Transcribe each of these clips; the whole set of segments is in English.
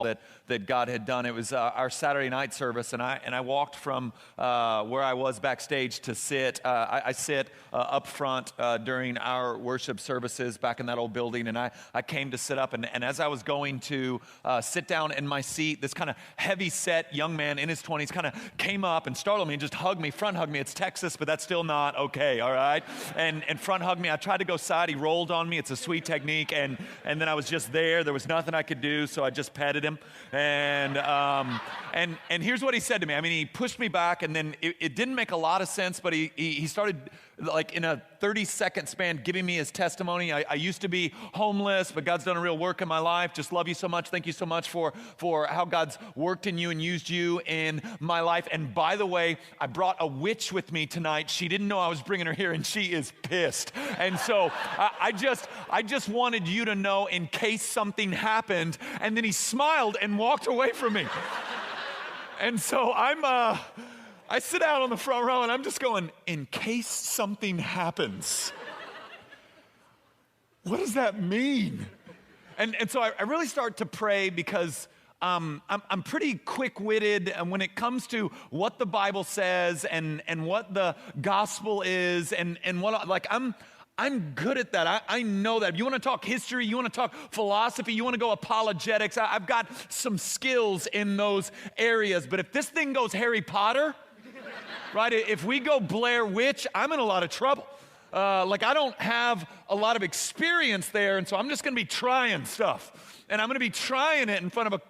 that God had done. It was our Saturday night service, and I walked from where I was backstage to sit. I sit up front during our worship services back in that old building, and I came to sit up, and as I was going to sit down in my seat, this kind of heavy-set young man in his 20s kind of came up and startled me and just hugged me, front hugged me. It's Texas, but that's still not okay, all right? And front hugged me. I tried to go side. He rolled on me. It's a sweet technique, and then I was just there. There was nothing I could do, so I just petted him. And here's what he said to me. I mean, he pushed me back, and then it didn't make a lot of sense, but he started, like, in a 30-second span giving me his testimony. I used to be homeless, but God's done a real work in my life. Just love you so much. Thank you so much for how God's worked in you and used you in my life. And by the way, I brought a witch with me tonight. She didn't know I was bringing her here, and she is pissed. And so I just wanted you to know in case something happened. And then he smiled and walked away from me. And so I sit down on the front row, and I'm just going, in case something happens. What does that mean? And so I really start to pray because I'm pretty quick-witted when it comes to what the Bible says and what the gospel is and what, like, I'm good at that. I know that. If you want to talk history, you want to talk philosophy, you want to go apologetics, I've got some skills in those areas. But if this thing goes Harry Potter, right, if we go Blair Witch, I'm in a lot of trouble. Like, I don't have a lot of experience there, and so I'm just going to be trying stuff. And I'm going to be trying it in front of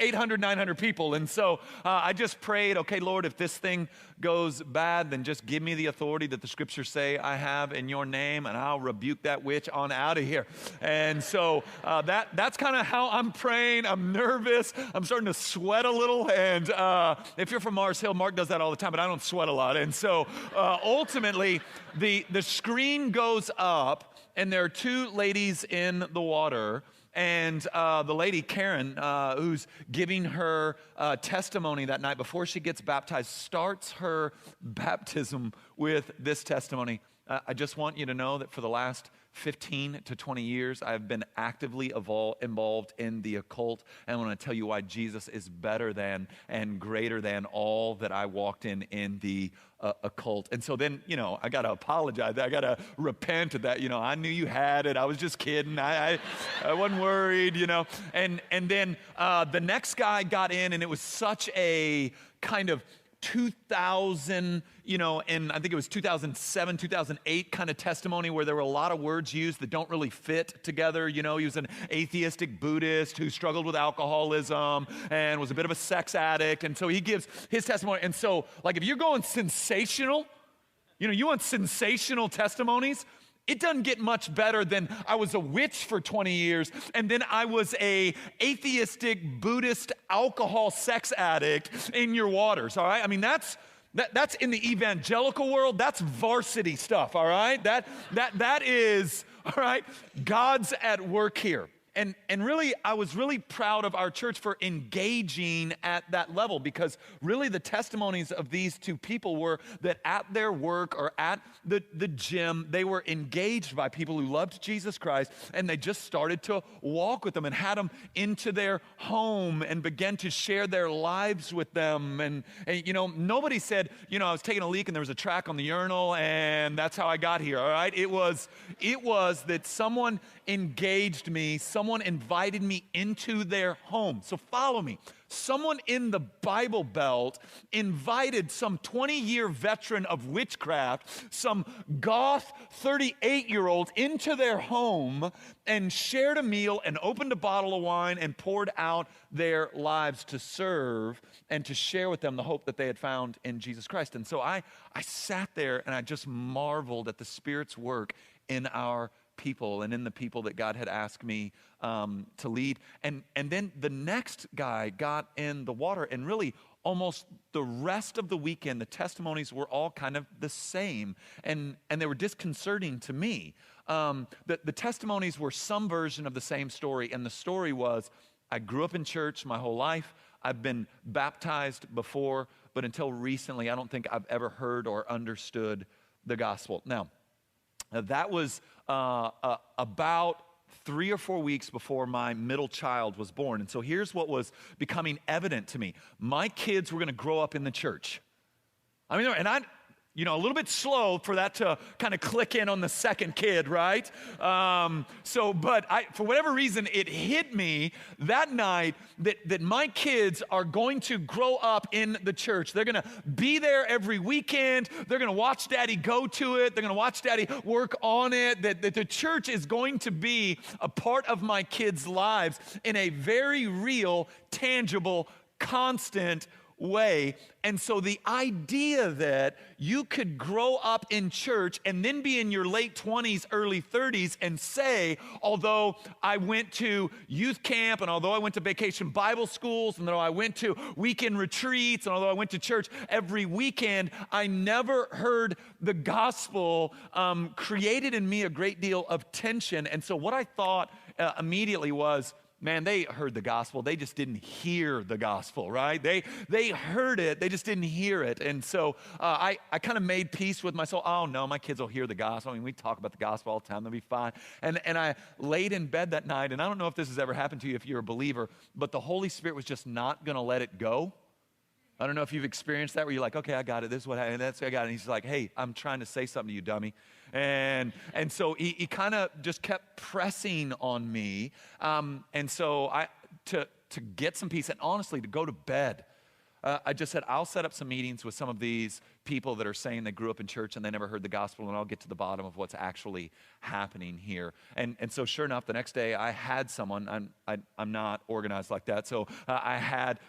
800, 900 people. And so I just prayed, okay, Lord, if this thing goes bad, then just give me the authority that the scriptures say I have in your name, and I'll rebuke that witch on out of here. And so that's kind of how I'm praying. I'm nervous. I'm starting to sweat a little. And if you're from Mars Hill, Mark does that all the time, but I don't sweat a lot. And so ultimately, the screen goes up, and there are two ladies in the water. And the lady, Karen, who's giving her testimony that night before she gets baptized, starts her baptism with this testimony. I just want you to know that for the last 15 to 20 years, I've been actively involved in the occult. And I want to tell you why Jesus is better than and greater than all that I walked in the occult. And so then, I got to apologize. I got to repent of that. I knew you had it. I was just kidding. I wasn't worried, And then the next guy got in, and it was such a kind of 2000, and I think it was 2007, 2008 kind of testimony where there were a lot of words used that don't really fit together. He was an atheistic Buddhist who struggled with alcoholism and was a bit of a sex addict. And so he gives his testimony. And so, like, if you're going sensational, you want sensational testimonies, it doesn't get much better than I was a witch for 20 years, and then I was a atheistic Buddhist alcohol sex addict in your waters, all right? I mean, that's in the evangelical world, that's varsity stuff, all right? That is, all right, God's at work here. And really, I was really proud of our church for engaging at that level, because really the testimonies of these two people were that at their work or at the gym, they were engaged by people who loved Jesus Christ, and they just started to walk with them and had them into their home and began to share their lives with them. And nobody said, I was taking a leak and there was a track on the urinal and that's how I got here, all right? It was that someone engaged me, someone invited me into their home. So follow me. Someone in the Bible Belt invited some 20-year veteran of witchcraft, some goth 38-year-old, into their home and shared a meal and opened a bottle of wine and poured out their lives to serve and to share with them the hope that they had found in Jesus Christ. And so I sat there and I just marveled at the Spirit's work in our people and in the people that God had asked me to lead. And then the next guy got in the water, and really almost the rest of the weekend, the testimonies were all kind of the same, and they were disconcerting to me. The testimonies were some version of the same story, and the story was, I grew up in church my whole life. I've been baptized before, but until recently, I don't think I've ever heard or understood the gospel. Now, that was about 3 or 4 weeks before my middle child was born. And so here's what was becoming evident to me. My kids were going to grow up in the church. I mean, and a little bit slow for that to kind of click in on the second kid, right? But for whatever reason, it hit me that night that my kids are going to grow up in the church. They're going to be there every weekend. They're going to watch Daddy go to it. They're going to watch Daddy work on it. That the church is going to be a part of my kids' lives in a very real, tangible, constant way. And so the idea that you could grow up in church and then be in your late 20s, early 30s and say, although I went to youth camp and although I went to vacation Bible schools and although I went to weekend retreats and although I went to church every weekend, I never heard the gospel, created in me a great deal of tension. And so what I thought immediately was, man, they heard the gospel. They just didn't hear the gospel, right? They heard it. They just didn't hear it. And so I kind of made peace with myself. Oh, no, my kids will hear the gospel. I mean, we talk about the gospel all the time. They'll be fine. And I laid in bed that night, and I don't know if this has ever happened to you if you're a believer, but the Holy Spirit was just not going to let it go. I don't know if you've experienced that where you're like, okay, I got it. This is what happened. That's what I got it. And he's like, hey, I'm trying to say something to you, dummy. And so he kind of just kept pressing on me. And so to get some peace and honestly to go to bed, I just said, I'll set up some meetings with some of these people that are saying they grew up in church and they never heard the gospel, and I'll get to the bottom of what's actually happening here. And so sure enough, the next day I had someone, I'm not organized like that, so I had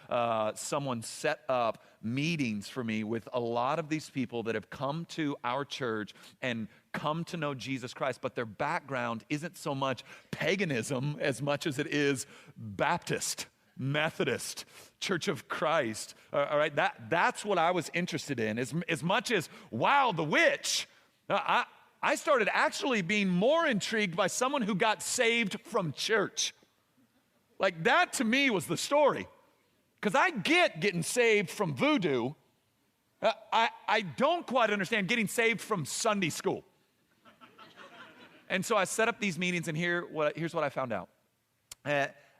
someone set up meetings for me with a lot of these people that have come to our church and come to know Jesus Christ, but their background isn't so much paganism as much as it is Baptist, Methodist, Church of Christ. All right, that's what I was interested in. As much as, wow, the witch, I started actually being more intrigued by someone who got saved from church. Like that to me was the story. Because I get getting saved from voodoo. I don't quite understand getting saved from Sunday school. And so I set up these meetings, and here's what I found out.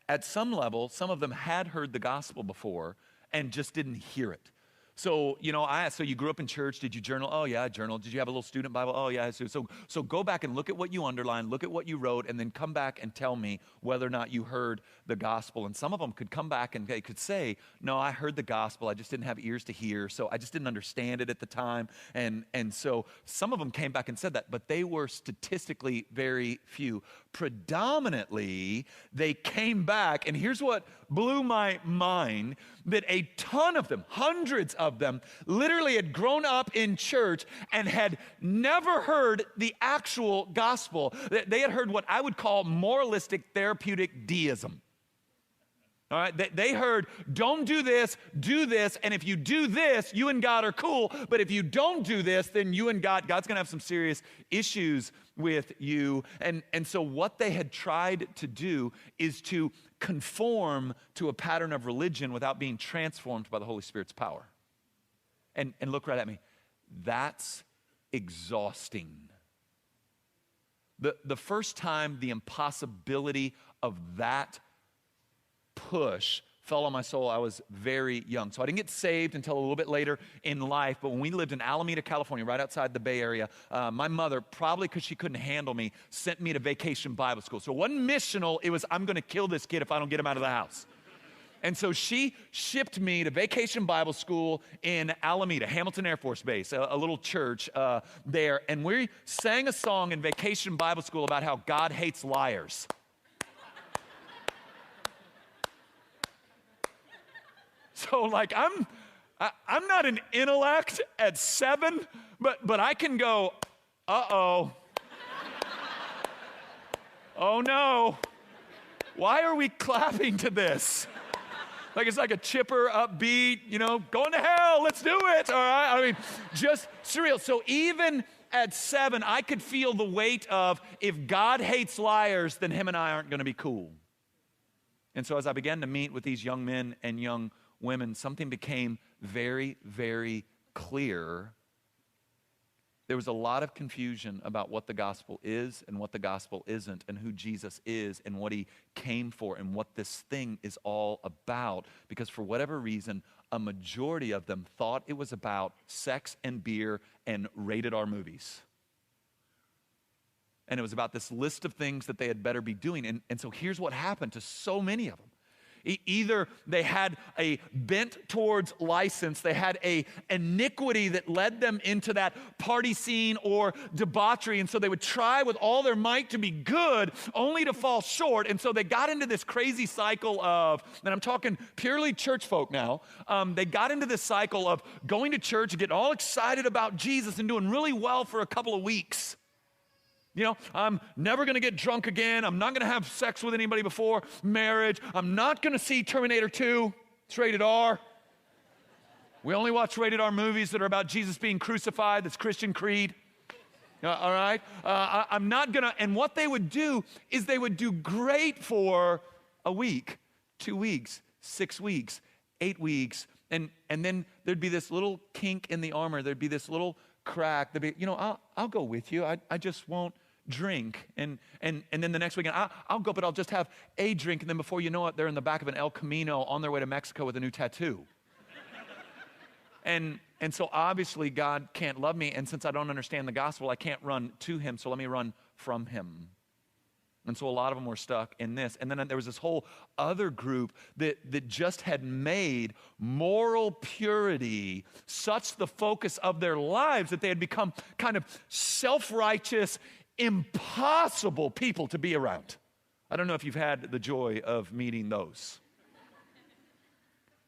At some level, some of them had heard the gospel before and just didn't hear it. So, I asked, so you grew up in church, did you journal? Oh yeah, I journaled. Did you have a little student Bible? Oh yeah, so go back and look at what you underlined, look at what you wrote, and then come back and tell me whether or not you heard the gospel. And some of them could come back and they could say, no, I heard the gospel, I just didn't have ears to hear, so I just didn't understand it at the time. And so some of them came back and said that, but they were statistically very few. Predominantly, they came back, and here's what blew my mind, that a ton of them, hundreds of them, literally had grown up in church and had never heard the actual gospel. They had heard what I would call moralistic therapeutic deism. All right, they heard, don't do this, and if you do this, you and God are cool, but if you don't do this, then you and God's going to have some serious issues with you. And so what they had tried to do is to conform to a pattern of religion without being transformed by the Holy Spirit's power. And look right at me. That's exhausting. The first time the impossibility of that push fell on my soul, I was very young. So I didn't get saved until a little bit later in life, but when we lived in Alameda, California, right outside the Bay Area, my mother, probably because she couldn't handle me, sent me to vacation Bible school. So it wasn't missional, it was, I'm going to kill this kid if I don't get him out of the house. And so she shipped me to vacation Bible school in Alameda, Hamilton Air Force Base, a little church there. And we sang a song in vacation Bible school about how God hates liars. So like I'm not an intellect at 7, but I can go, uh-oh. Oh no. Why are we clapping to this? Like it's like a chipper, upbeat, going to hell, let's do it, all right? I mean, just surreal. So even at 7, I could feel the weight of, if God hates liars, then him and I aren't going to be cool. And so as I began to meet with these young men and young women, something became very, very clear. there was a lot of confusion about what the gospel is and what the gospel isn't, and who Jesus is and what he came for and what this thing is all about. Because for whatever reason, a majority of them thought it was about sex and beer and rated R movies. And it was about this list of things that they had better be doing. And so here's what happened to so many of them. Either they had a bent towards license, they had a iniquity that led them into that party scene or debauchery, and so they would try with all their might to be good, only to fall short. And so they got into this crazy cycle of, and I'm talking purely church folk now, they got into this cycle of going to church, getting all excited about Jesus and doing really well for a couple of weeks. You know, I'm never going to get drunk again. I'm not going to have sex with anybody before marriage. I'm not going to see Terminator 2. It's rated R. We only watch rated R movies that are about Jesus being crucified. That's Christian Creed. All right? I'm not going to. And what they would do is they would do great for a week, 2 weeks, 6 weeks, 8 weeks. And then there'd be this little kink in the armor. There'd be this little crack. There'd be, I'll go with you. I just won't drink. And then the next weekend, I'll go, but I'll just have a drink. And then before you know it, they're in the back of an El Camino on their way to Mexico with a new tattoo. And so obviously God can't love me. And since I don't understand the gospel, I can't run to him. So let me run from him. And so a lot of them were stuck in this. And then there was this whole other group that just had made moral purity such the focus of their lives that they had become kind of self-righteous, impossible people to be around. I don't know if you've had the joy of meeting those.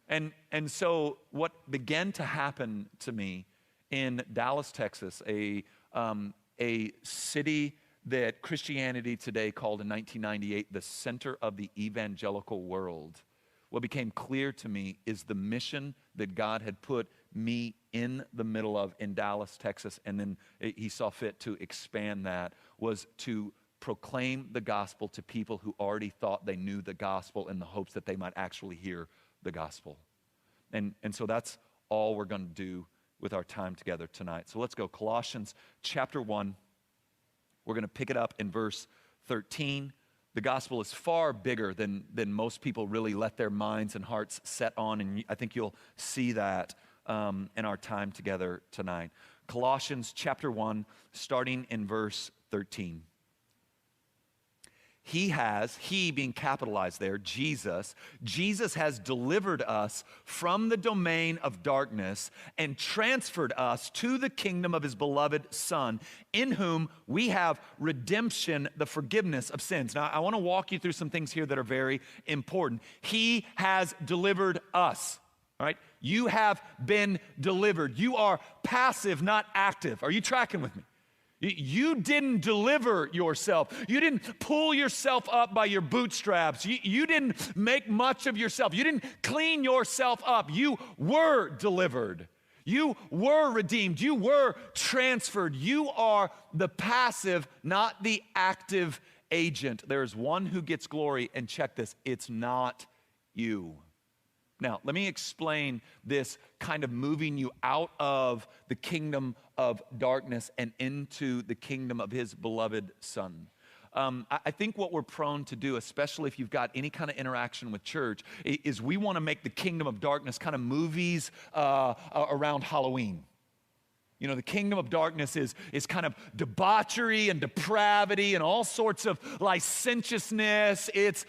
And so what began to happen to me in Dallas, Texas, a city that Christianity today called in 1998 the center of the evangelical world, what became clear to me is the mission that God had put me in the middle of in Dallas, Texas, and then he saw fit to expand that, was to proclaim the gospel to people who already thought they knew the gospel in the hopes that they might actually hear the gospel. And so that's all we're going to do with our time together tonight. So let's go. Colossians chapter 1. We're going to pick it up in verse 13. The gospel is far bigger than most people really let their minds and hearts set on, and I think you'll see that in our time together tonight. Colossians chapter 1, starting in verse 13. He being capitalized there, Jesus has delivered us from the domain of darkness and transferred us to the kingdom of his beloved Son, in whom we have redemption, the forgiveness of sins. Now, I want to walk you through some things here that are very important. He has delivered us, all right? You have been delivered. You are passive, not active. Are you tracking with me? You didn't deliver yourself. You didn't pull yourself up by your bootstraps. You didn't make much of yourself. You didn't clean yourself up. You were delivered. You were redeemed. You were transferred. You are the passive, not the active agent. There is one who gets glory, and check this, it's not you. Now, let me explain this kind of moving you out of the kingdom of darkness and into the kingdom of his beloved Son. I think what we're prone to do, especially if you've got any kind of interaction with church, is we want to make the kingdom of darkness kind of movies around Halloween. You know, the kingdom of darkness is kind of debauchery and depravity and all sorts of licentiousness. It's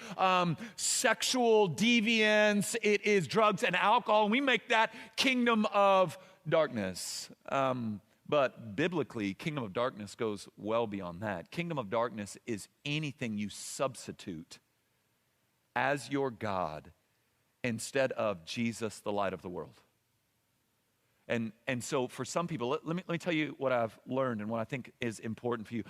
sexual deviance. It is drugs and alcohol. And we make that kingdom of darkness. But biblically, kingdom of darkness goes well beyond that. Kingdom of darkness is anything you substitute as your God instead of Jesus, the light of the world. And so for some people, let me tell you what I've learned and what I think is important for you.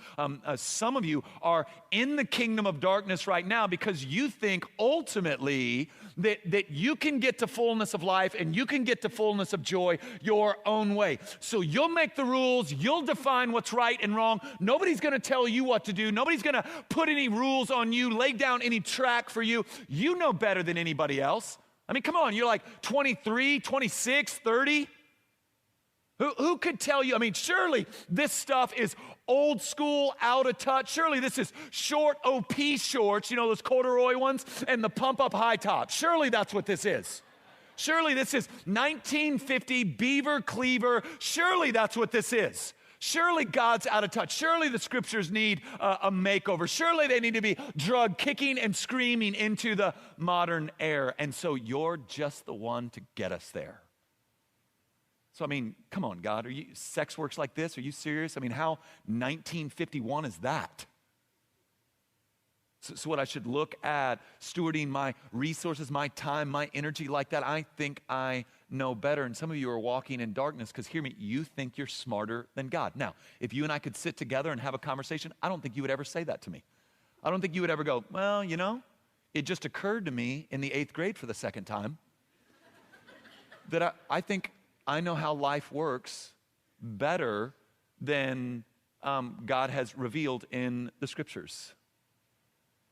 Some of you are in the kingdom of darkness right now because you think ultimately that you can get to fullness of life and you can get to fullness of joy your own way. So you'll make the rules, you'll define what's right and wrong. Nobody's going to tell you what to do. Nobody's going to put any rules on you, lay down any track for you. You know better than anybody else. I mean, come on, you're like 23, 26, 30. Who could tell you? I mean, surely this stuff is old school, out of touch. Surely this is short OP shorts, those corduroy ones, and the pump up high top. Surely that's what this is. Surely this is 1950 Beaver Cleaver. Surely that's what this is. Surely God's out of touch. Surely the scriptures need a makeover. Surely they need to be drugged, kicking and screaming into the modern era. And so you're just the one to get us there. So, I mean, come on, God, sex works like this? Are you serious? I mean, how 1951 is that? So what I should look at, stewarding my resources, my time, my energy like that, I think I know better. And some of you are walking in darkness because, hear me, you think you're smarter than God. Now, if you and I could sit together and have a conversation, I don't think you would ever say that to me. I don't think you would ever go, well, it just occurred to me in the 8th grade for the second time that I think I know how life works better than God has revealed in the scriptures.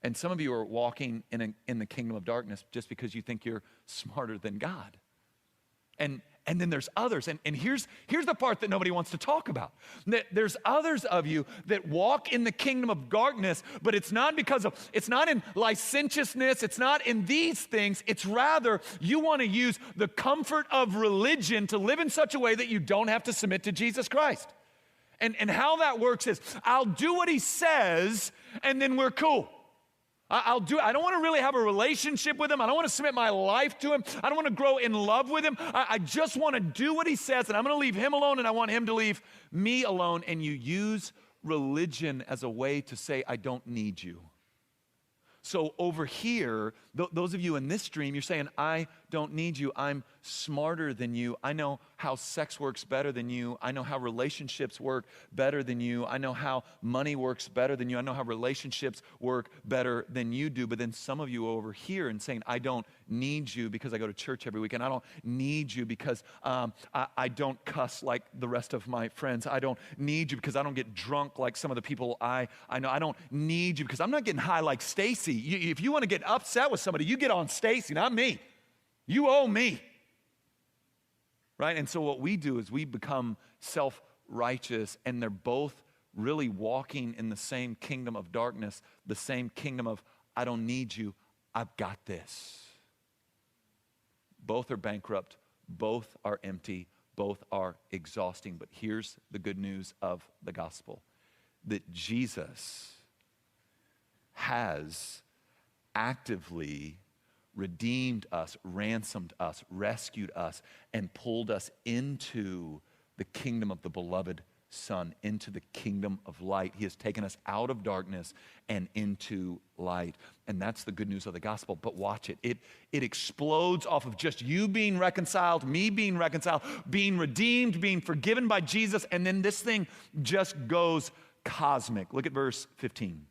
And some of you are walking in the kingdom of darkness just because you think you're smarter than God. And then there's others, and here's the part that nobody wants to talk about. There's others of you that walk in the kingdom of darkness, but it's not in licentiousness, it's not in these things, it's rather you want to use the comfort of religion to live in such a way that you don't have to submit to Jesus Christ. And how that works is, I'll do what he says, and then we're cool. I don't want to really have a relationship with him. I don't want to submit my life to him. I don't want to grow in love with him. I just want to do what he says, and I'm going to leave him alone, and I want him to leave me alone. And you use religion as a way to say, I don't need you. So over here, those of you in this stream, you're saying, I don't need you. I'm smarter than you. I know how sex works better than you. I know how relationships work better than you. I know how money works better than you. I know how relationships work better than you do. But then some of you over here and saying, I don't need you because I go to church every week. And I don't need you because I don't cuss like the rest of my friends. I don't need you because I don't get drunk like some of the people I know. I don't need you because I'm not getting high like Stacy. If you want to get upset with somebody, you get on Stacy, not me. You owe me. Right? And so what we do is we become self-righteous, and they're both really walking in the same kingdom of darkness, the same kingdom of, I don't need you, I've got this. Both are bankrupt, both are empty, both are exhausting. But here's the good news of the gospel, that Jesus has actively redeemed us, ransomed us, rescued us, and pulled us into the kingdom of the beloved Son, into the kingdom of light. He has taken us out of darkness and into light. And that's the good news of the gospel. But watch it. It explodes off of just you being reconciled, me being reconciled, being redeemed, being forgiven by Jesus, and then this thing just goes cosmic. Look at verse 15.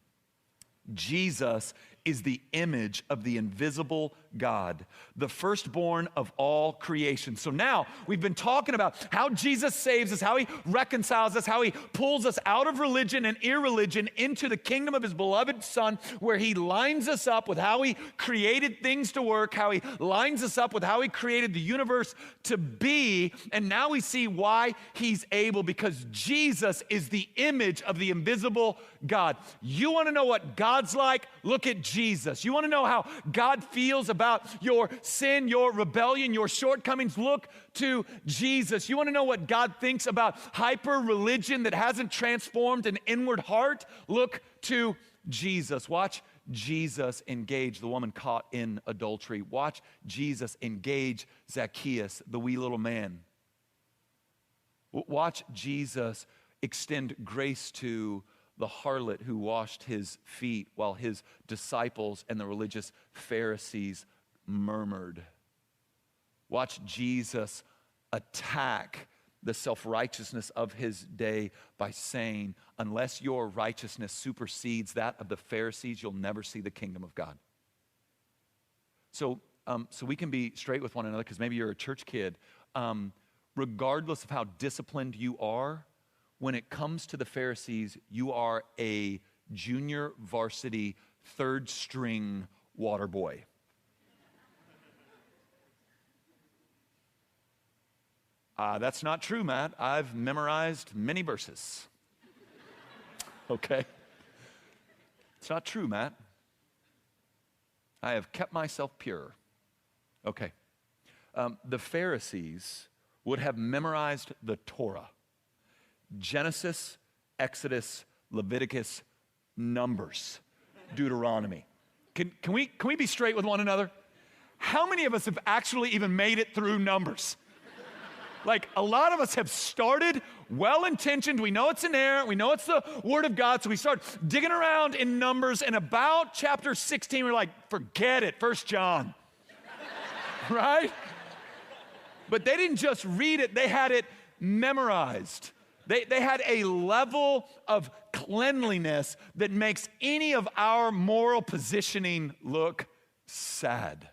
Jesus is the image of the invisible God, the firstborn of all creation. So now we've been talking about how Jesus saves us, how he reconciles us, how he pulls us out of religion and irreligion into the kingdom of his beloved Son, where he lines us up with how he created things to work, how he lines us up with how he created the universe to be. And now we see why he's able, because Jesus is the image of the invisible God. You want to know what God's like? Look at Jesus. You want to know how God feels about your sin, your rebellion, your shortcomings? Look to Jesus. You want to know what God thinks about hyper religion that hasn't transformed an inward heart? Look to Jesus. Watch Jesus engage the woman caught in adultery. Watch Jesus engage Zacchaeus, the wee little man. Watch Jesus extend grace to the harlot who washed his feet while his disciples and the religious Pharisees murmured. Watch Jesus attack the self-righteousness of his day by saying, unless your righteousness supersedes that of the Pharisees, you'll never see the kingdom of God. So we can be straight with one another, because maybe you're a church kid. Regardless of how disciplined you are, when it comes to the Pharisees, you are a junior varsity third string water boy. That's not true, Matt. I've memorized many verses. Okay. It's not true, Matt. I have kept myself pure. Okay. The Pharisees would have memorized the Torah. Genesis, Exodus, Leviticus, Numbers, Deuteronomy. Can we be straight with one another? How many of us have actually even made it through Numbers? Like, a lot of us have started well-intentioned. We know it's inerrant. We know it's the Word of God. So we start digging around in Numbers, and about chapter 16, we're like, forget it, 1 John. Right? But they didn't just read it. They had it memorized. They had a level of cleanliness that makes any of our moral positioning look sad.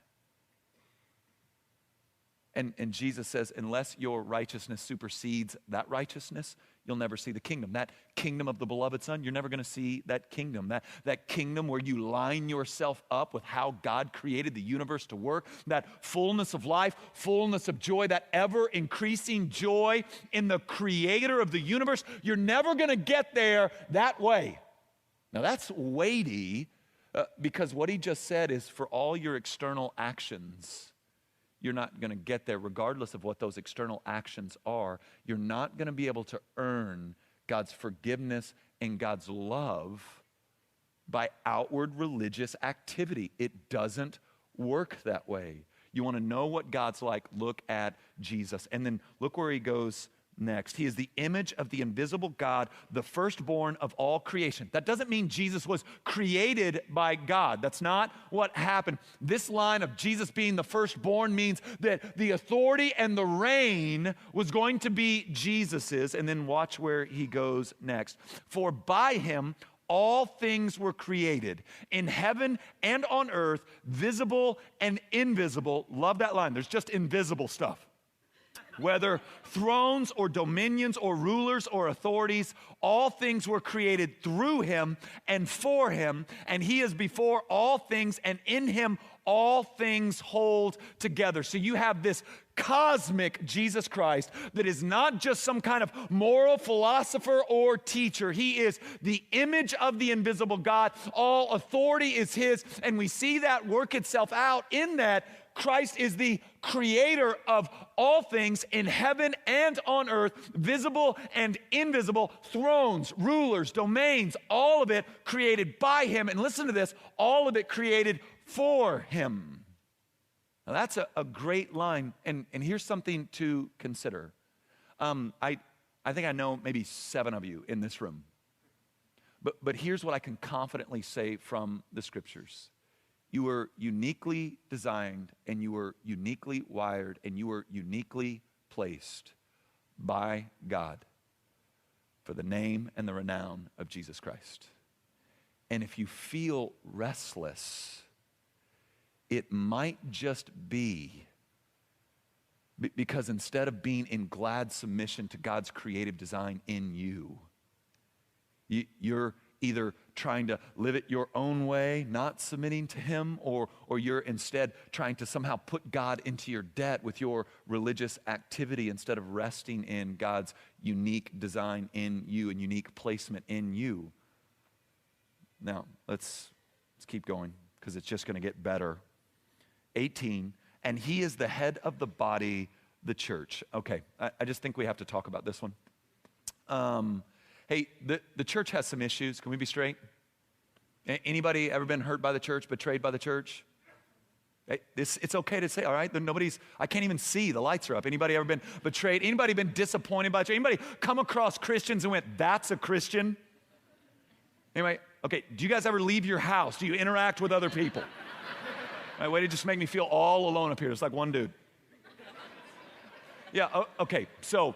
And Jesus says, unless your righteousness supersedes that righteousness, you'll never see the kingdom. That kingdom of the beloved Son, you're never going to see that kingdom. That kingdom where you line yourself up with how God created the universe to work, that fullness of life, fullness of joy, that ever-increasing joy in the creator of the universe. You're never going to get there that way. Now that's weighty because what he just said is for all your external actions, you're not going to get there regardless of what those external actions are. You're not going to be able to earn God's forgiveness and God's love by outward religious activity. It doesn't work that way. You want to know what God's like, look at Jesus. And then look where he goes next. He is the image of the invisible God, the firstborn of all creation. That doesn't mean Jesus was created by God. That's not what happened. This line of Jesus being the firstborn means that the authority and the reign was going to be Jesus's. And then watch where he goes next. For by him all things were created in heaven and on earth, visible and invisible. Love that line. There's just invisible stuff. Whether thrones or dominions or rulers or authorities, all things were created through him and for him, and he is before all things, and in him all things hold together. So you have this cosmic Jesus Christ that is not just some kind of moral philosopher or teacher. He is the image of the invisible God. All authority is his, and we see that work itself out in that Christ is the creator of all things in heaven and on earth, visible and invisible, thrones, rulers, domains, all of it created by him. And listen to this, all of it created for him. Now that's a great line, and here's something to consider. I think I know maybe 7 of you in this room, but here's what I can confidently say from the scriptures. You were uniquely designed, and you were uniquely wired, and you were uniquely placed by God for the name and the renown of Jesus Christ. And if you feel restless, it might just be because instead of being in glad submission to God's creative design in you, you're either trying to live it your own way, not submitting to him, or you're instead trying to somehow put God into your debt with your religious activity instead of resting in God's unique design in you and unique placement in you. Now, let's keep going because it's just going to get better. 18, and he is the head of the body, the church. Okay, I just think we have to talk about this one. Hey, the church has some issues. Can we be straight? Anybody ever been hurt by the church, betrayed by the church? Hey, it's okay to say, all right? I can't even see. The lights are up. Anybody ever been betrayed? Anybody been disappointed by the church? Anybody come across Christians and went, that's a Christian? Anyway, okay, do you guys ever leave your house? Do you interact with other people? All right, way to just make me feel all alone up here. It's like one dude. Yeah, okay, so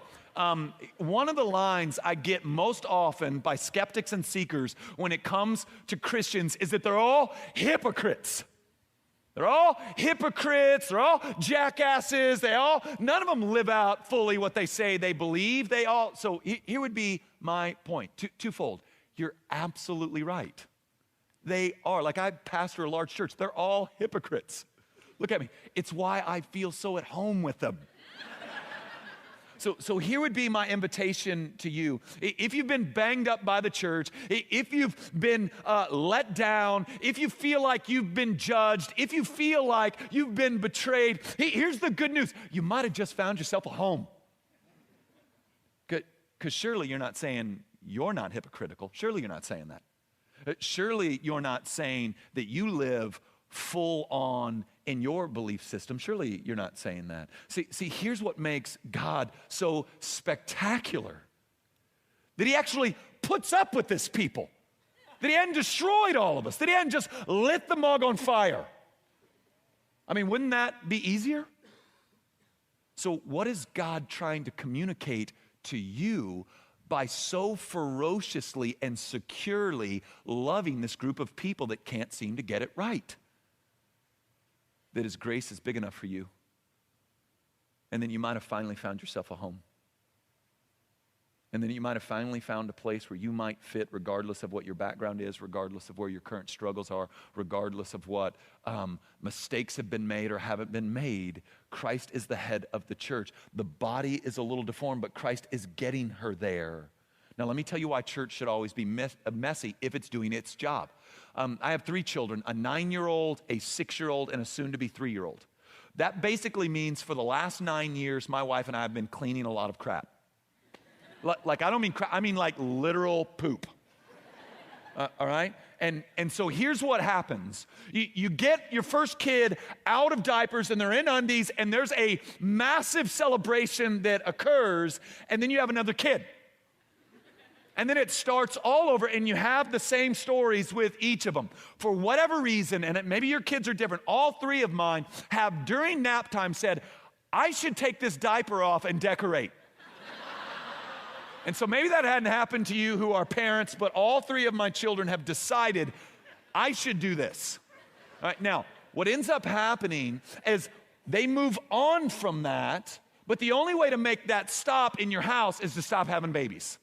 one of the lines I get most often by skeptics and seekers when it comes to Christians is that they're all hypocrites. They're all hypocrites. They're all jackasses. None of them live out fully what they say they believe. So here would be my point, twofold. You're absolutely right. They are. Like, I pastor a large church. They're all hypocrites. Look at me. It's why I feel so at home with them. So here would be my invitation to you. If you've been banged up by the church, if you've been let down, if you feel like you've been judged, if you feel like you've been betrayed, here's the good news. You might have just found yourself a home. Because surely you're not saying you're not hypocritical. Surely you're not saying that. Surely you're not saying that you live full on in your belief system. Surely you're not saying that. See, here's what makes God so spectacular. That he actually puts up with this people. That he hadn't destroyed all of us. That he hadn't just lit the mug on fire. I mean, wouldn't that be easier? So what is God trying to communicate to you by so ferociously and securely loving this group of people that can't seem to get it right? That his grace is big enough for you. And then you might have finally found yourself a home. And then you might have finally found a place where you might fit regardless of what your background is, regardless of where your current struggles are, regardless of what mistakes have been made or haven't been made. Christ is the head of the church. The body is a little deformed, but Christ is getting her there. Now, let me tell you why church should always be messy if it's doing its job. I have 3 children, a 9-year-old, a 6-year-old, and a soon-to-be 3-year-old. That basically means for the last 9 years, my wife and I have been cleaning a lot of crap. Like, I don't mean crap, I mean like literal poop. All right? And so here's what happens. You get your first kid out of diapers and they're in undies and there's a massive celebration that occurs, and then you have another kid. And then it starts all over, and you have the same stories with each of them. For whatever reason, and maybe your kids are different, all 3 of mine have during nap time said, I should take this diaper off and decorate. And so maybe that hadn't happened to you who are parents, but all 3 of my children have decided, I should do this. All right, now, what ends up happening is they move on from that, but the only way to make that stop in your house is to stop having babies.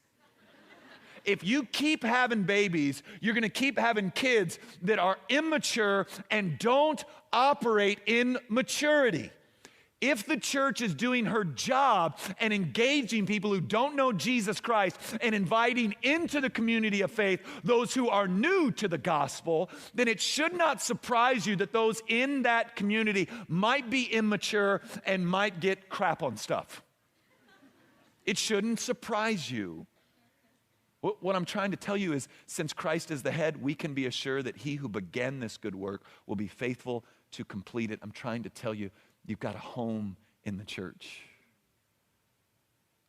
If you keep having babies, you're going to keep having kids that are immature and don't operate in maturity. If the church is doing her job and engaging people who don't know Jesus Christ and inviting into the community of faith those who are new to the gospel, then it should not surprise you that those in that community might be immature and might get crap on stuff. It shouldn't surprise you. What I'm trying to tell you is, since Christ is the head, we can be assured that he who began this good work will be faithful to complete it. I'm trying to tell you, you've got a home in the church.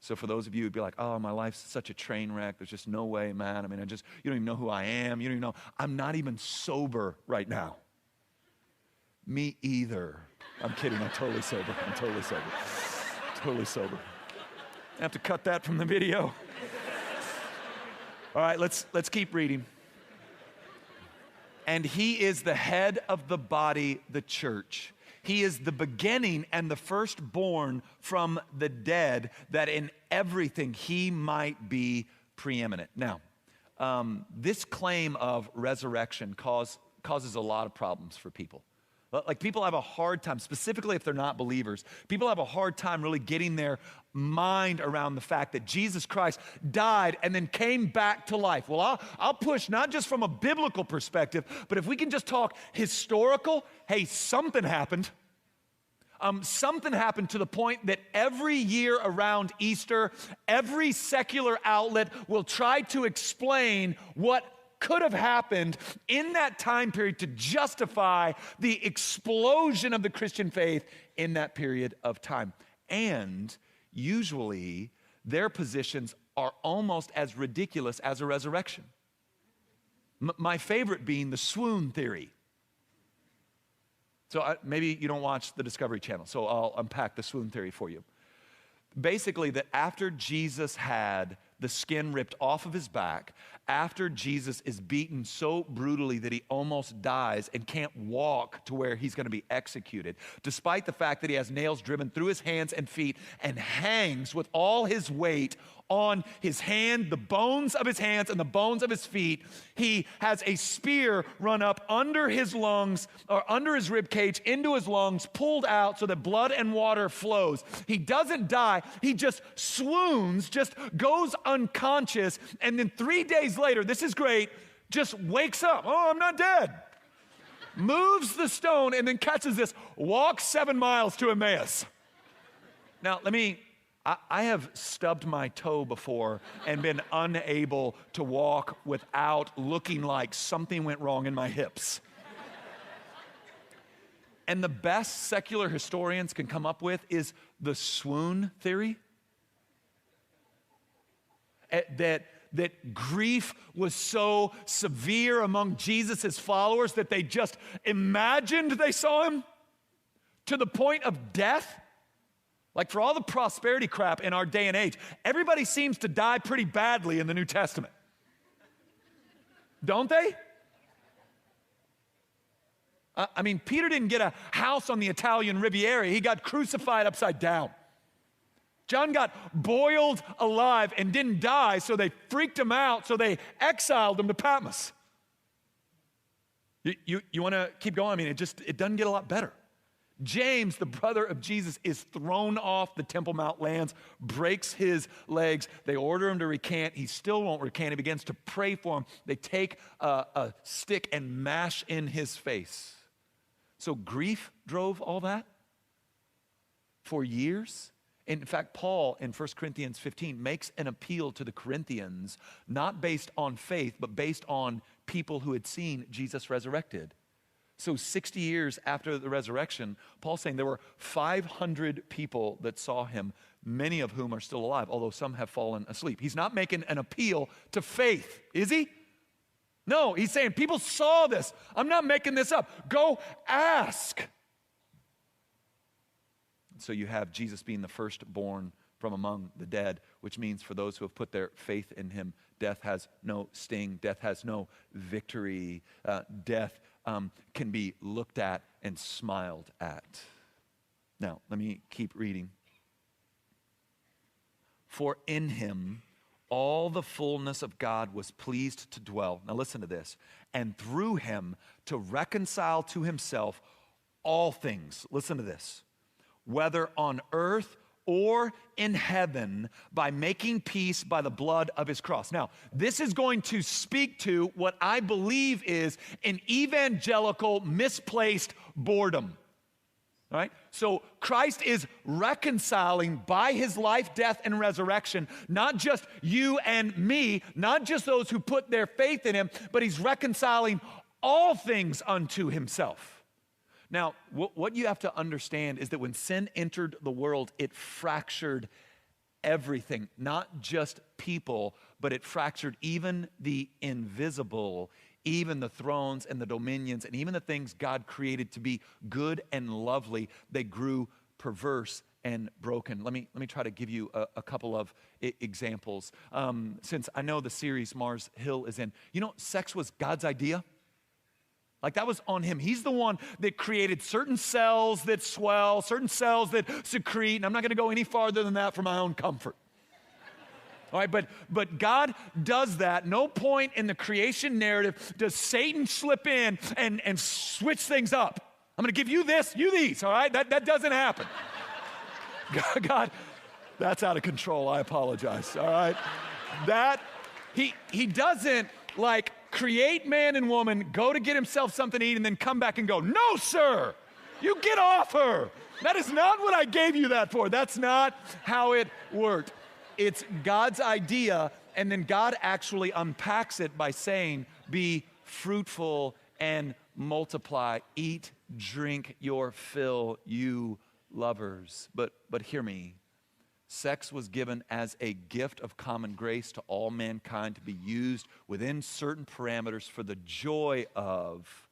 So for those of you who'd be like, oh, my life's such a train wreck. There's just no way, man. I mean, you don't even know who I am. You don't even know. I'm not even sober right now. Me either. I'm kidding. I'm totally sober. Totally sober. I have to cut that from the video. All right, let's keep reading. And he is the head of the body, the church. He is the beginning and the firstborn from the dead, that in everything he might be preeminent. Now, this claim of resurrection causes a lot of problems for people. Like, people have a hard time, specifically if they're not believers, people have a hard time really getting their mind around the fact that Jesus Christ died and then came back to life. Well, I'll push not just from a biblical perspective, but if we can just talk historical, hey, something happened. Something happened to the point that every year around Easter, every secular outlet will try to explain what could have happened in that time period to justify the explosion of the Christian faith in that period of time. And usually their positions are almost as ridiculous as a resurrection. My favorite being the swoon theory. So maybe you don't watch the Discovery Channel, so I'll unpack the swoon theory for you. Basically, that after Jesus had the skin ripped off of his back, after Jesus is beaten so brutally that he almost dies and can't walk to where he's going to be executed, despite the fact that he has nails driven through his hands and feet and hangs with all his weight on his hand, the bones of his hands and the bones of his feet. He has a spear run up under his lungs or under his rib cage into his lungs, pulled out so that blood and water flows. He doesn't die. He just swoons, just goes unconscious. And then 3 days later, this is great, just wakes up. Oh, I'm not dead. Moves the stone and then catches this, walks 7 miles to Emmaus. Now, I have stubbed my toe before and been unable to walk without looking like something went wrong in my hips. And the best secular historians can come up with is the swoon theory. That grief was so severe among Jesus' followers that they just imagined they saw him to the point of death. Like, for all the prosperity crap in our day and age, everybody seems to die pretty badly in the New Testament. Don't they? Peter didn't get a house on the Italian Riviera. He got crucified upside down. John got boiled alive and didn't die, so they freaked him out, so they exiled him to Patmos. You want to keep going? It doesn't get a lot better. James, the brother of Jesus, is thrown off the Temple Mount lands, breaks his legs. They order him to recant. He still won't recant. He begins to pray for him. They take a stick and mash in his face. So grief drove all that for years. In fact, Paul in 1 Corinthians 15 makes an appeal to the Corinthians, not based on faith, but based on people who had seen Jesus resurrected. So 60 years after the resurrection, Paul's saying there were 500 people that saw him, many of whom are still alive, although some have fallen asleep. He's not making an appeal to faith, is he? No, he's saying people saw this. I'm not making this up. Go ask. So you have Jesus being the firstborn from among the dead, which means for those who have put their faith in him, death has no sting, death has no victory, death can be looked at and smiled at. Now, let me keep reading. For in him all the fullness of God was pleased to dwell. Now listen to this. And through him to reconcile to himself all things. Listen to this. Whether on earth or in heaven, by making peace by the blood of his cross. Now, this is going to speak to what I believe is an evangelical misplaced boredom. All right? So Christ is reconciling by his life, death, and resurrection, not just you and me, not just those who put their faith in him, but he's reconciling all things unto himself. Now, what you have to understand is that when sin entered the world, it fractured everything, not just people, but it fractured even the invisible, even the thrones and the dominions, and even the things God created to be good and lovely. They grew perverse and broken. Let me try to give you a couple of examples. Since I know the series Mars Hill is in, sex was God's idea. Like, that was on him. He's the one that created certain cells that swell, certain cells that secrete, and I'm not going to go any farther than that for my own comfort. All right, but God does that. No point in the creation narrative does Satan slip in and switch things up. I'm going to give you this, you these, all right? That doesn't happen. God, that's out of control. I apologize, all right? He doesn't, like, create man and woman, go to get himself something to eat, and then come back and go, no, sir, you get off her. That is not what I gave you that for. That's not how it worked. It's God's idea, and then God actually unpacks it by saying, be fruitful and multiply. Eat, drink your fill, you lovers. But hear me. Sex was given as a gift of common grace to all mankind to be used within certain parameters for the joy of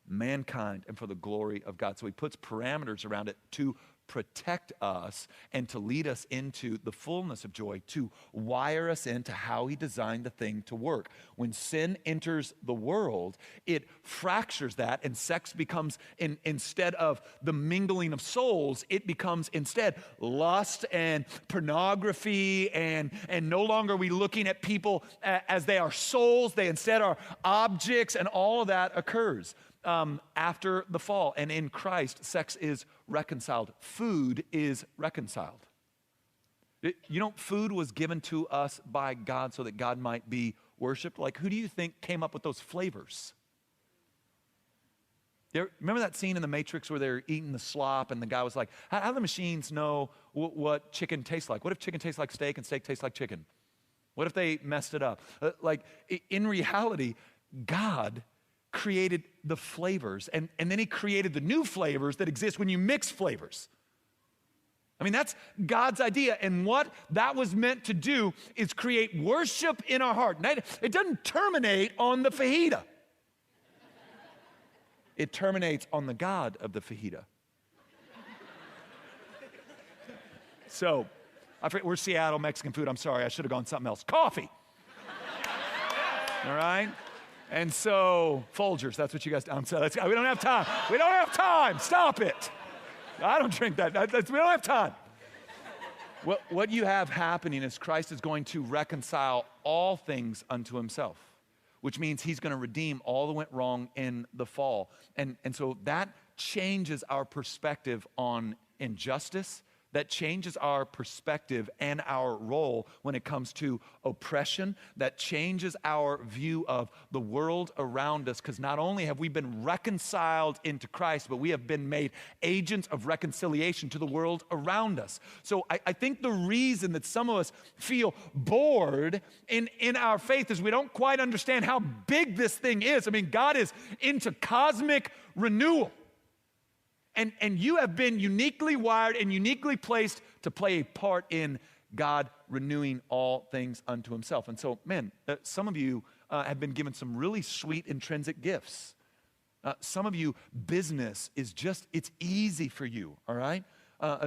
mankind and for the glory of God. So he puts parameters around it to protect us and to lead us into the fullness of joy, to wire us into how he designed the thing to work. When sin enters the world, it fractures that, and sex becomes, instead of the mingling of souls, it becomes instead lust and pornography, and no longer are we looking at people as they are souls, they instead are objects, and all of that occurs. After the fall, and in Christ, sex is reconciled. Food is reconciled. Food was given to us by God so that God might be worshiped. Like, who do you think came up with those flavors? Remember that scene in The Matrix where they're eating the slop and the guy was like, how do the machines know what chicken tastes like? What if chicken tastes like steak and steak tastes like chicken? What if they messed it up? In reality, God created the flavors, and then he created the new flavors that exist when you mix flavors. I mean, that's God's idea, and what that was meant to do is create worship in our heart. And it doesn't terminate on the fajita. It terminates on the God of the fajita. So, we're Seattle, Mexican food. I'm sorry, I should have gone something else. Coffee. All right? And so, Folgers, that's what you guys do. I'm sorry, we don't have time. We don't have time. Stop it. I don't drink that. We don't have time. What you have happening is Christ is going to reconcile all things unto himself, which means he's going to redeem all that went wrong in the fall. And so that changes our perspective on injustice. That changes our perspective and our role when it comes to oppression. That changes our view of the world around us, because not only have we been reconciled into Christ, but we have been made agents of reconciliation to the world around us. So I think the reason that some of us feel bored in our faith is we don't quite understand how big this thing is. I mean, God is into cosmic renewal. And you have been uniquely wired and uniquely placed to play a part in God renewing all things unto himself. And so, man, some of you have been given some really sweet intrinsic gifts. Some of you, business is just, it's easy for you, all right?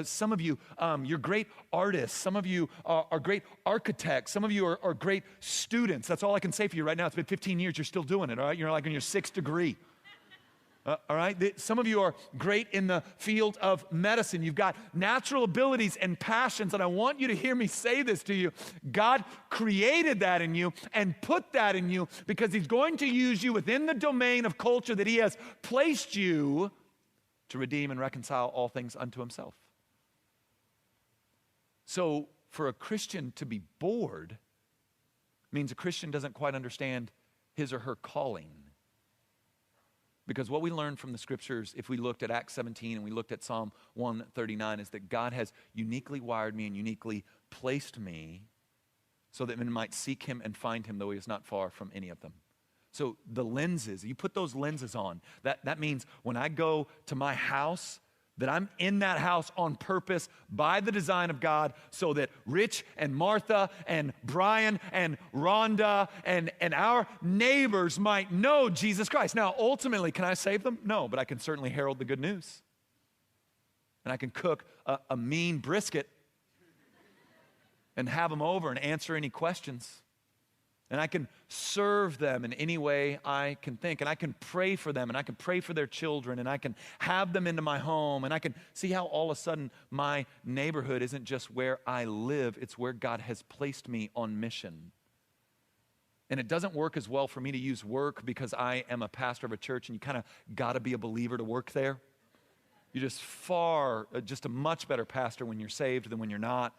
Some of you, you're great artists. Some of you are great architects. Some of you are great students. That's all I can say for you right now. It's been 15 years. You're still doing it, all right? You're like on your 6th degree. All right? Some of you are great in the field of medicine. You've got natural abilities and passions, and I want you to hear me say this to you. God created that in you and put that in you because he's going to use you within the domain of culture that he has placed you to redeem and reconcile all things unto himself. So for a Christian to be bored means a Christian doesn't quite understand his or her calling. Because what we learned from the scriptures, if we looked at Acts 17 and we looked at Psalm 139, is that God has uniquely wired me and uniquely placed me so that men might seek him and find him, though he is not far from any of them. So the lenses, you put those lenses on, that means when I go to my house, that I'm in that house on purpose by the design of God so that Rich and Martha and Brian and Rhonda and our neighbors might know Jesus Christ. Now, ultimately, can I save them? No, but I can certainly herald the good news. And I can cook a mean brisket and have them over and answer any questions. And I can serve them in any way I can think. And I can pray for them. And I can pray for their children. And I can have them into my home. And I can see how all of a sudden my neighborhood isn't just where I live. It's where God has placed me on mission. And it doesn't work as well for me to use work because I am a pastor of a church and you kind of got to be a believer to work there. You're just a much better pastor when you're saved than when you're not.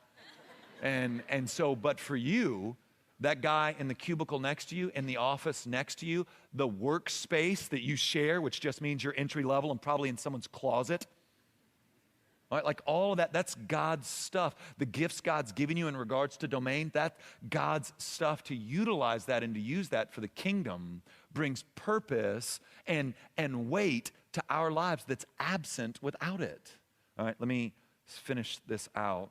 And so, but for you, that guy in the cubicle next to you, in the office next to you, the workspace that you share, which just means you're entry level and probably in someone's closet. All right, like all of that, that's God's stuff. The gifts God's given you in regards to domain, that's God's stuff. To utilize that and to use that for the kingdom brings purpose and weight to our lives that's absent without it. All right, let me finish this out.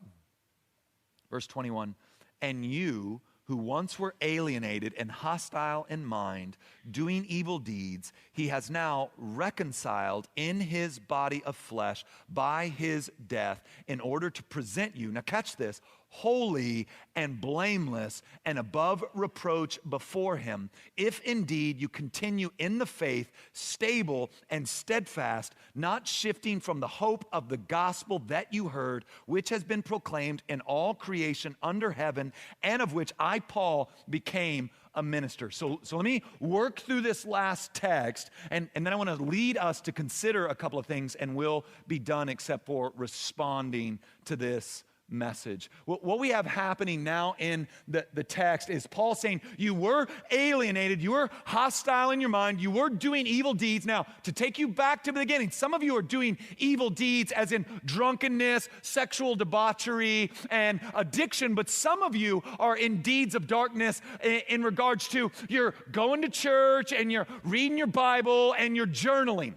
Verse 21, and you who once were alienated and hostile in mind, doing evil deeds, he has now reconciled in his body of flesh by his death in order to present you, now catch this, holy and blameless and above reproach before him, if indeed you continue in the faith, stable and steadfast, not shifting from the hope of the gospel that you heard, which has been proclaimed in all creation under heaven, and of which I, Paul, became a minister. So let me work through this last text, and then I want to lead us to consider a couple of things, and we'll be done except for responding to this message. What we have happening now in the text is Paul saying, you were alienated, you were hostile in your mind, you were doing evil deeds. Now, to take you back to the beginning, some of you are doing evil deeds as in drunkenness, sexual debauchery, and addiction, but some of you are in deeds of darkness in regards to you're going to church and you're reading your Bible and you're journaling.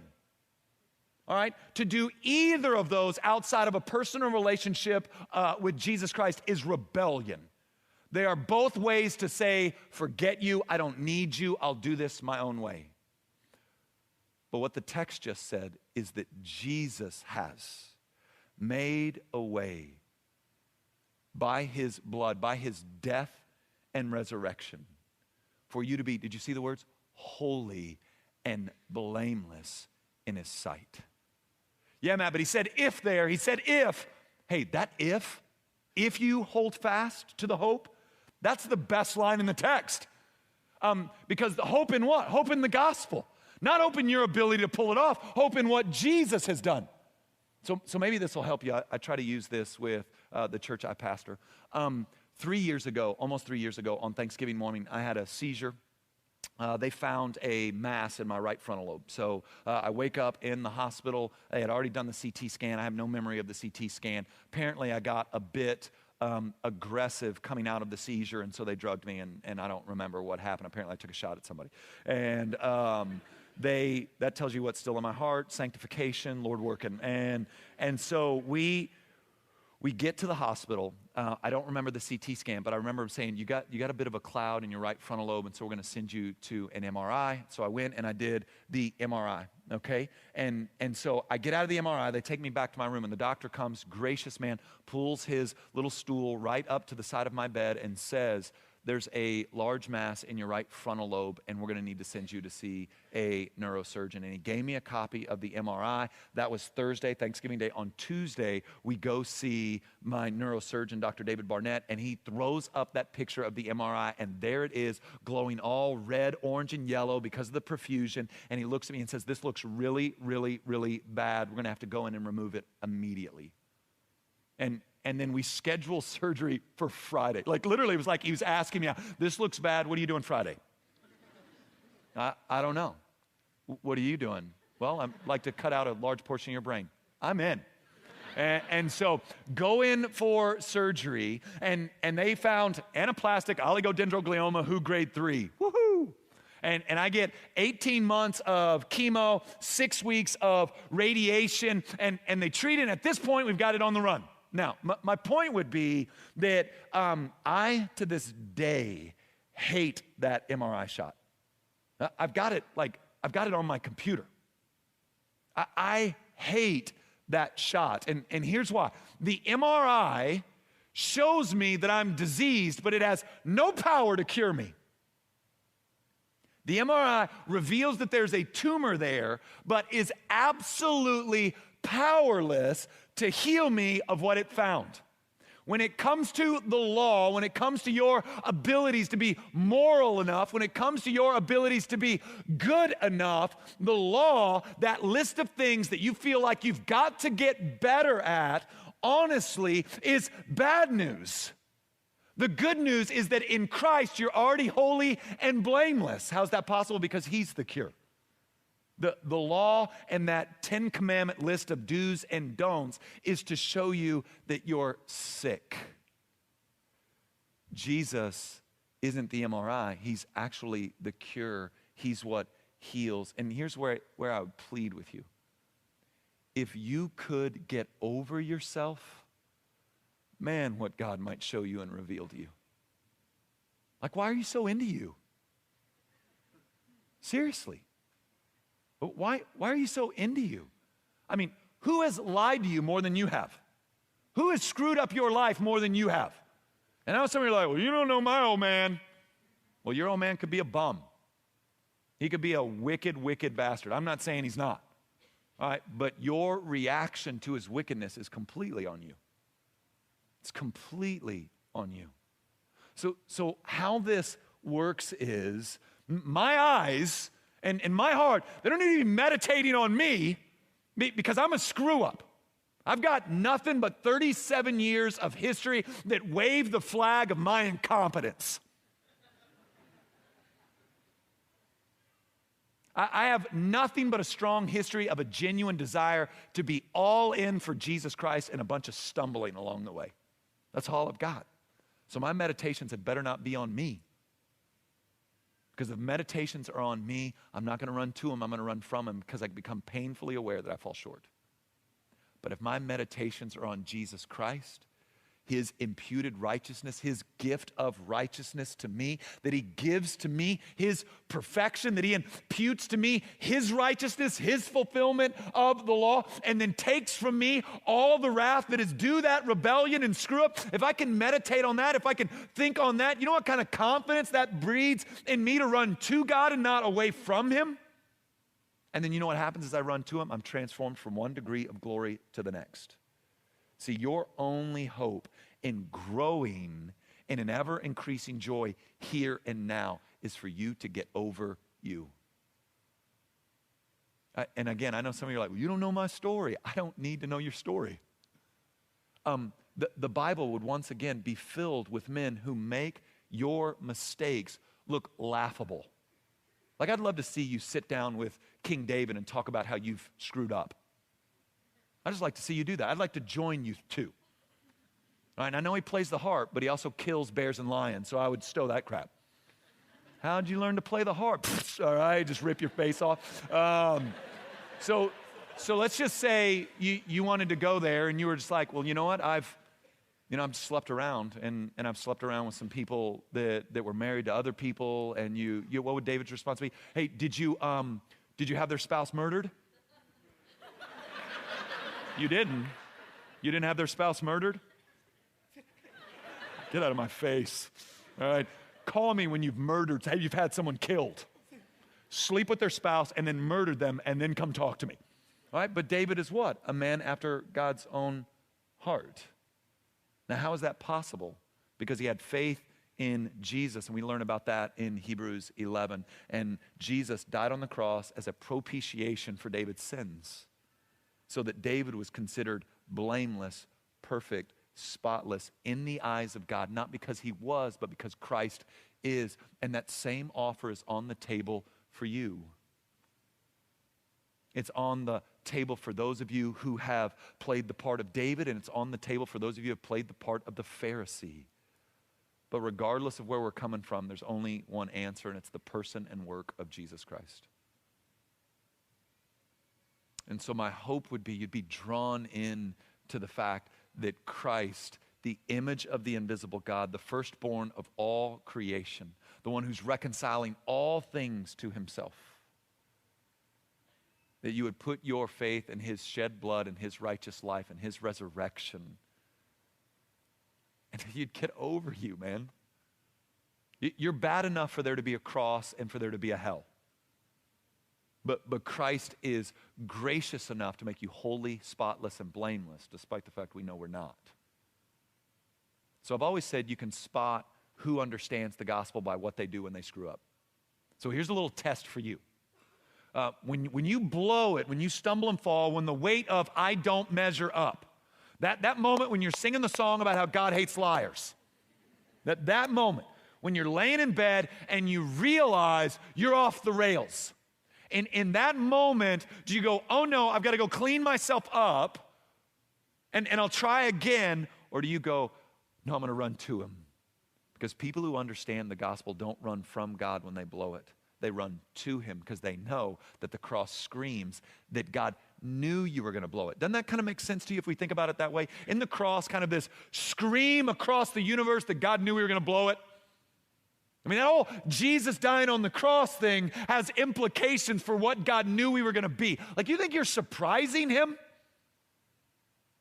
All right, to do either of those outside of a personal relationship with Jesus Christ is rebellion. They are both ways to say, forget you, I don't need you, I'll do this my own way. But what the text just said is that Jesus has made a way by his blood, by his death and resurrection, for you to be, did you see the words? Holy and blameless in his sight. Yeah, Matt, but he said if there. He said if. Hey, that if you hold fast to the hope, that's the best line in the text. Because the hope in what? Hope in the gospel. Not hope in your ability to pull it off. Hope in what Jesus has done. So maybe this will help you. I try to use this with the church I pastor. 3 years ago, almost 3 years ago, on Thanksgiving morning, I had a seizure. They found a mass in my right frontal lobe. So I wake up in the hospital. They had already done the CT scan. I have no memory of the CT scan. Apparently, I got a bit aggressive coming out of the seizure, and so they drugged me, and I don't remember what happened. Apparently, I took a shot at somebody. And that tells you what's still in my heart, sanctification, Lord working. And so we get to the hospital. I don't remember the CT scan, but I remember saying, you got a bit of a cloud in your right frontal lobe, and so we're going to send you to an MRI. So I went and I did the MRI, okay? And so I get out of the MRI. They take me back to my room, and the doctor comes, gracious man, pulls his little stool right up to the side of my bed and says, there's a large mass in your right frontal lobe, and we're going to need to send you to see a neurosurgeon. And he gave me a copy of the MRI. That was Thursday, Thanksgiving Day. On Tuesday, we go see my neurosurgeon, Dr. David Barnett, and he throws up that picture of the MRI, and there it is, glowing all red, orange, and yellow because of the perfusion. And he looks at me and says, this looks really, really, really bad. We're going to have to go in and remove it immediately. And then we schedule surgery for Friday. Like literally, it was like he was asking me, this looks bad, what are you doing Friday? I don't know. What are you doing? Well, I'd like to cut out a large portion of your brain. I'm in. And so go in for surgery, and they found anaplastic oligodendroglioma, WHO grade 3. Woohoo! And I get 18 months of chemo, 6 weeks of radiation, and they treat it. And at this point, we've got it on the run. Now, my point would be that I, to this day, hate that MRI shot. I've got it on my computer. I hate that shot, and here's why. The MRI shows me that I'm diseased, but it has no power to cure me. The MRI reveals that there's a tumor there, but is absolutely powerless to heal me of what it found. When it comes to the law, when it comes to your abilities to be moral enough, when it comes to your abilities to be good enough, the law, that list of things that you feel like you've got to get better at, honestly, is bad news. The good news is that in Christ, you're already holy and blameless. How's that possible? Because he's the cure. The law and that 10 commandment list of do's and don'ts is to show you that you're sick. Jesus isn't the MRI. He's actually the cure. He's what heals. And here's where I would plead with you. If you could get over yourself, man, what God might show you and reveal to you. Like, why are you so into you? Seriously. Why are you so into you? I mean, who has lied to you more than you have? Who has screwed up your life more than you have? And now some of you are like, well, you don't know my old man. Well, your old man could be a bum. He could be a wicked, wicked bastard. I'm not saying he's not. All right, but your reaction to his wickedness is completely on you. It's completely on you. So how this works is my eyes and my heart, they don't need to be meditating on me because I'm a screw up. I've got nothing but 37 years of history that wave the flag of my incompetence. I have nothing but a strong history of a genuine desire to be all in for Jesus Christ and a bunch of stumbling along the way. That's all I've got. So my meditations had better not be on me. Because if meditations are on me, I'm not going to run to them, I'm going to run from them because I become painfully aware that I fall short. But if my meditations are on Jesus Christ, his imputed righteousness, his gift of righteousness to me, that he gives to me, his perfection, that he imputes to me, his righteousness, his fulfillment of the law, and then takes from me all the wrath that is due that rebellion and screw up. If I can meditate on that, if I can think on that, you know what kind of confidence that breeds in me to run to God and not away from him? And then you know what happens as I run to him? I'm transformed from one degree of glory to the next. See, your only hope in growing in an ever-increasing joy here and now is for you to get over you. And again, I know some of you are like, well, you don't know my story. I don't need to know your story. The Bible would once again be filled with men who make your mistakes look laughable. Like, I'd love to see you sit down with King David and talk about how you've screwed up. I'd just like to see you do that. I'd like to join you too. All right, and I know he plays the harp, but he also kills bears and lions, so I would stow that crap. How'd you learn to play the harp? All right, just rip your face off. So let's just say you wanted to go there and you were just like, well, you know what? I've slept around and I've slept around with some people that were married to other people, and you what would David's response be? Hey, did you have their spouse murdered? You didn't. You didn't have their spouse murdered? Get out of my face. All right. Call me when you've had someone killed. Sleep with their spouse and then murder them and then come talk to me. All right. But David is what? A man after God's own heart. Now, how is that possible? Because he had faith in Jesus, and we learn about that in Hebrews 11. And Jesus died on the cross as a propitiation for David's sins, so that David was considered blameless, perfect, spotless in the eyes of God, not because he was, but because Christ is. And that same offer is on the table for you. It's on the table for those of you who have played the part of David, and it's on the table for those of you who have played the part of the Pharisee. But regardless of where we're coming from, there's only one answer, and it's the person and work of Jesus Christ. And so my hope would be you'd be drawn in to the fact that Christ, the image of the invisible God, the firstborn of all creation, the one who's reconciling all things to himself, that you would put your faith in his shed blood and his righteous life and his resurrection, and you'd get over you, man. You're bad enough for there to be a cross and for there to be a hell. But Christ is gracious enough to make you holy, spotless, and blameless, despite the fact we know we're not. So I've always said you can spot who understands the gospel by what they do when they screw up. So here's a little test for you. When you blow it, when you stumble and fall, when the weight of I don't measure up, that moment when you're singing the song about how God hates liars, that moment when you're laying in bed and you realize you're off the rails. And in that moment, do you go, oh no, I've got to go clean myself up and I'll try again? Or do you go, no, I'm going to run to him? Because people who understand the gospel don't run from God when they blow it. They run to him because they know that the cross screams that God knew you were going to blow it. Doesn't that kind of make sense to you if we think about it that way? In the cross, kind of this scream across the universe that God knew we were going to blow it. I mean, that whole Jesus dying on the cross thing has implications for what God knew we were going to be. Like, you think you're surprising him?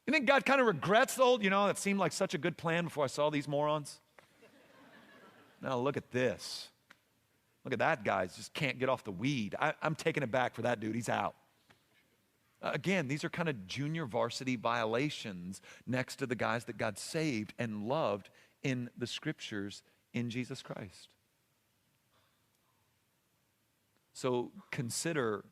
You think God kind of regrets the old, that seemed like such a good plan before I saw these morons? Now look at this. Look at that guy, just can't get off the weed. I'm taking it back for that dude, he's out. Again, these are kind of junior varsity violations next to the guys that God saved and loved in the scriptures in Jesus Christ. So consider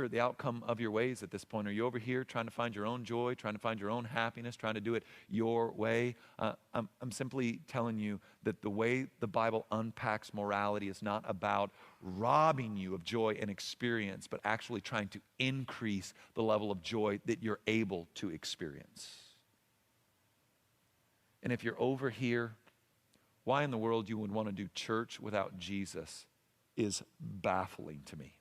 the outcome of your ways at this point. Are you over here trying to find your own joy, trying to find your own happiness, trying to do it your way? I'm simply telling you that the way the Bible unpacks morality is not about robbing you of joy and experience, but actually trying to increase the level of joy that you're able to experience. And if you're over here, why in the world you would want to do church without Jesus is baffling to me.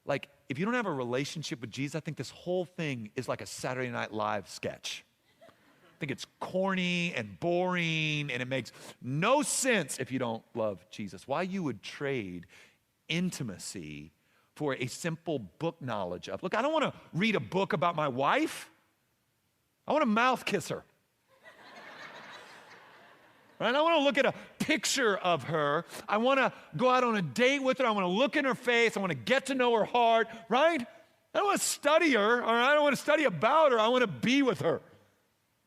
Like, if you don't have a relationship with Jesus, I think this whole thing is like a Saturday Night Live sketch. I think it's corny and boring, and it makes no sense if you don't love Jesus. Why you would trade intimacy for a simple book knowledge of. Look, I don't want to read a book about my wife. I want to mouth kiss her. Right? I want to look at a picture of her. I want to go out on a date with her. I want to look in her face. I want to get to know her heart, right? I don't want to study her, or I don't want to study about her. I want to be with her.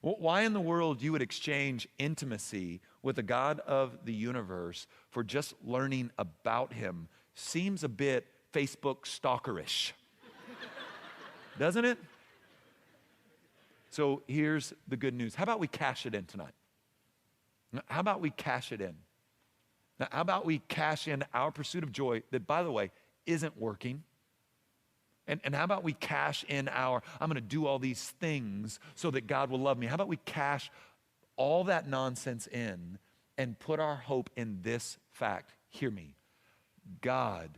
Why in the world you would exchange intimacy with the God of the universe for just learning about him seems a bit Facebook stalkerish, doesn't it? So here's the good news. How about we cash it in tonight? How about we cash it in? Now, how about we cash in our pursuit of joy that, by the way, isn't working? And how about we cash in I'm going to do all these things so that God will love me? How about we cash all that nonsense in and put our hope in this fact? Hear me. God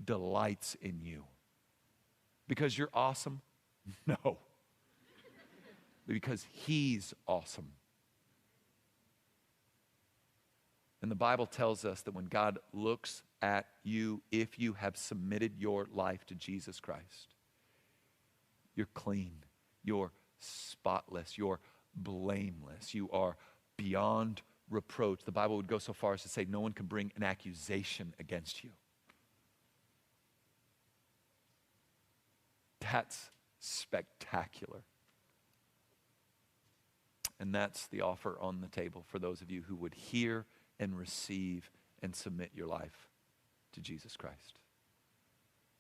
delights in you. Because you're awesome? No. Because he's awesome. And the Bible tells us that when God looks at you, if you have submitted your life to Jesus Christ, you're clean, you're spotless, you're blameless, you are beyond reproach. The Bible would go so far as to say no one can bring an accusation against you. That's spectacular. And that's the offer on the table for those of you who would hear and receive and submit your life to Jesus Christ.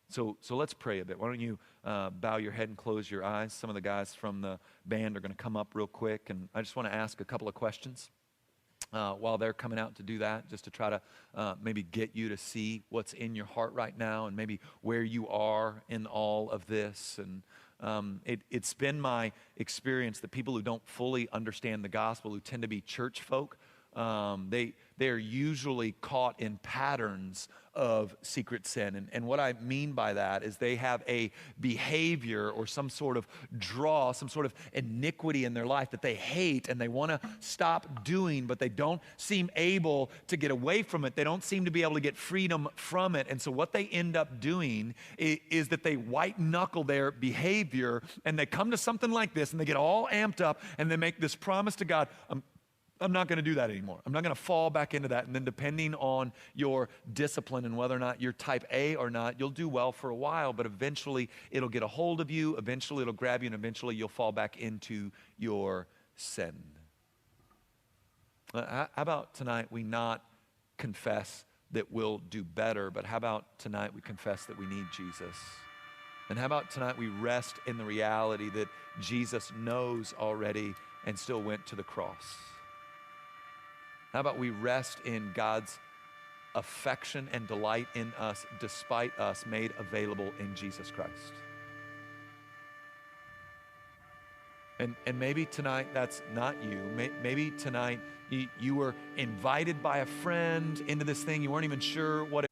So let's pray a bit. Why don't you bow your head and close your eyes? Some of the guys from the band are going to come up real quick, and I just want to ask a couple of questions while they're coming out to do that, just to try to maybe get you to see what's in your heart right now and maybe where you are in all of this. And it's been my experience that people who don't fully understand the gospel, who tend to be church folk, they're usually caught in patterns of secret sin. And what I mean by that is they have a behavior or some sort of draw, some sort of iniquity in their life that they hate and they want to stop doing, but they don't seem able to get away from it. They don't seem to be able to get freedom from it. And so what they end up doing is that they white knuckle their behavior, and they come to something like this and they get all amped up and they make this promise to God, I'm not going to do that anymore. I'm not going to fall back into that. And then depending on your discipline and whether or not you're type A or not, you'll do well for a while, but eventually it'll get a hold of you, eventually it'll grab you, and eventually you'll fall back into your sin. How about tonight we not confess that we'll do better, but how about tonight we confess that we need Jesus? And how about tonight we rest in the reality that Jesus knows already and still went to the cross? How about we rest in God's affection and delight in us despite us made available in Jesus Christ? And maybe tonight that's not you. Maybe tonight you were invited by a friend into this thing. You weren't even sure what